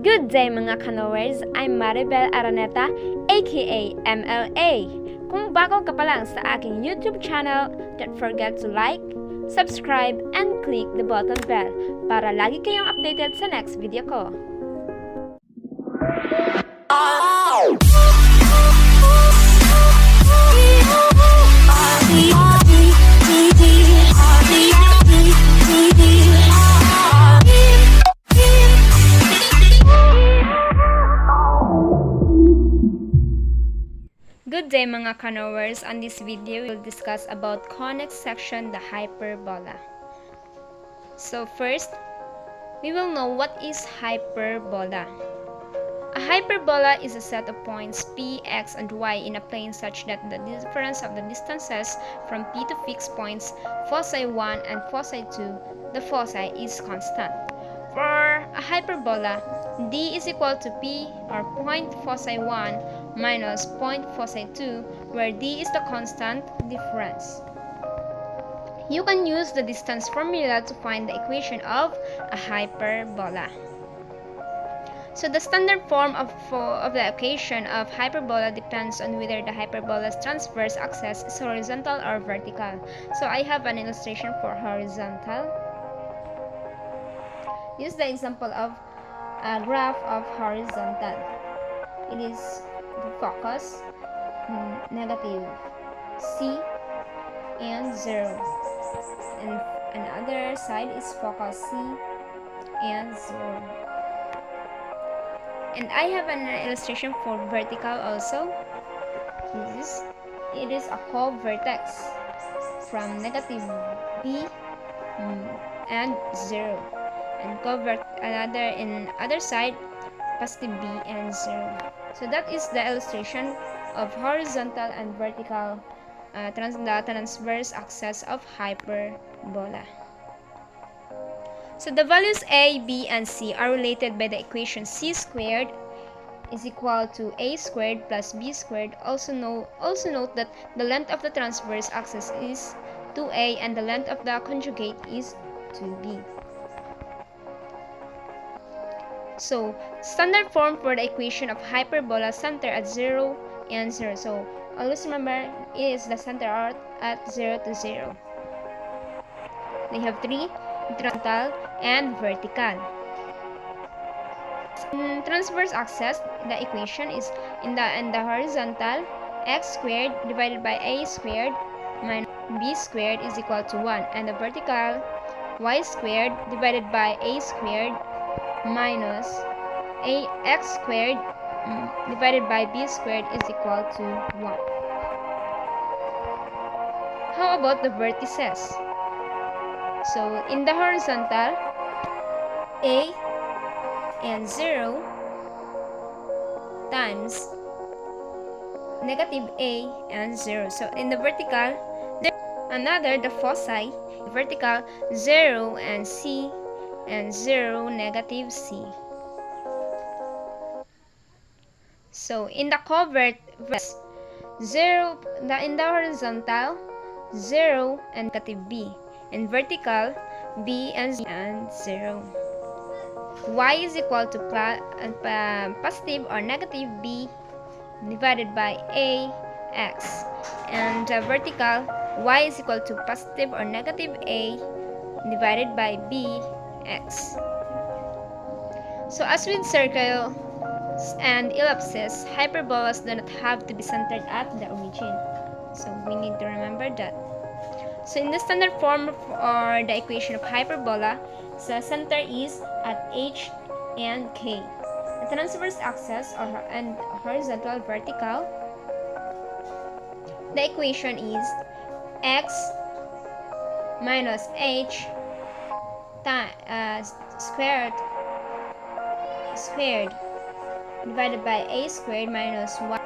Good day mga kanowers, I'm Maribel Araneta aka MLA. Kung bago ka pa lang sa aking YouTube channel, don't forget to like, subscribe, and click the button bell para lagi kayong updated sa next video ko. Good day mga kanowers. On this video, we'll discuss about Conics section, the hyperbola. So first, we will know what is hyperbola. A hyperbola is a set of points p, x, and y in a plane such that the difference of the distances from p to fixed points, foci 1 and foci 2, the foci is constant. For a hyperbola, d is equal to p or point foci 1 minus point foci 2, where d is the constant difference. You can use the distance formula to find the equation of a hyperbola. So the standard form of the equation of hyperbola depends on whether the hyperbola's transverse axis is horizontal or vertical. So I have an illustration for horizontal. Use the example of a graph of horizontal. It is the focus negative C and 0, and another side is focus C and 0. And I have an illustration for vertical also. It is a curved vertex from negative B and 0, and curved another in other side positive B and 0. So that is the illustration of horizontal and vertical the transverse axis of hyperbola. So the values a, b, and c are related by the equation c squared is equal to a squared plus b squared. Also note that the length of the transverse axis is 2a and the length of the conjugate is 2b. So standard form for the equation of hyperbola, center at 0 and 0. So always remember, is the center at 0 to 0. They have three: horizontal and vertical. In transverse axis, the equation is in the horizontal, x squared divided by a squared minus b squared is equal to 1, and the vertical, y squared divided by a squared minus x squared divided by b squared is equal to 1. How about the vertices? So in the horizontal, a and 0 times negative a and 0. So in the vertical, another the foci, vertical 0 and c and 0 negative c. So in the covert, 0 in the horizontal, 0 and negative b. In vertical, b and 0. Y is equal to positive or negative b divided by a x, and vertical, y is equal to positive or negative a divided by b x. So as with circles and ellipses, hyperbolas do not have to be centered at the origin. So we need to remember that. So in the standard form or the equation of hyperbola, the center is at h and k. The transverse axis and horizontal vertical, the equation is x minus h squared divided by a squared minus y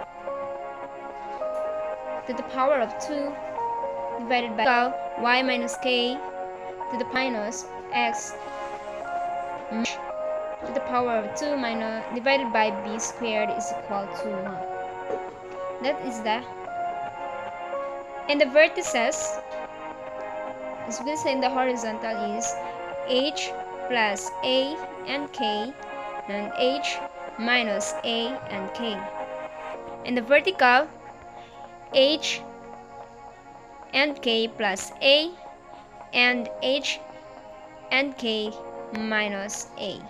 to the power of 2 divided by y minus k to the minus x to the power of 2 minus divided by b squared is equal to 1. That is the, and the vertices, as we say in the horizontal, is h plus a and k and H minus A and K. And the vertical, H and K plus A and H and K minus A.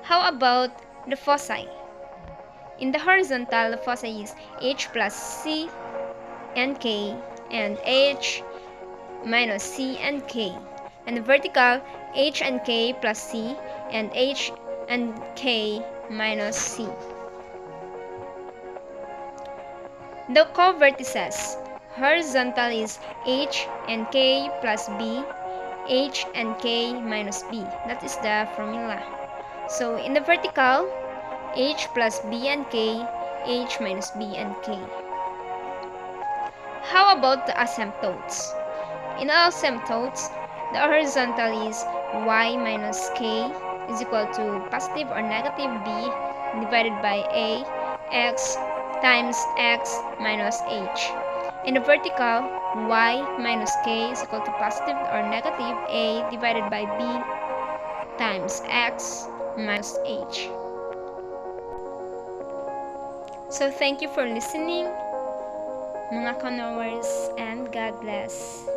How about the foci? In the horizontal, the foci is H plus C and K and H minus C and K. And the vertical, H and K plus C and H and K minus C. The co-vertices, horizontal is H and K plus B, H and K minus B. That is the formula. So in the vertical, H plus B and K, H minus B and K. How about the asymptotes? In asymptotes, the horizontal is Y minus K is equal to positive or negative B divided by A X times X minus H. In the vertical, Y minus K is equal to positive or negative A divided by B times X minus H. So thank you for listening, mga Conics, and God bless.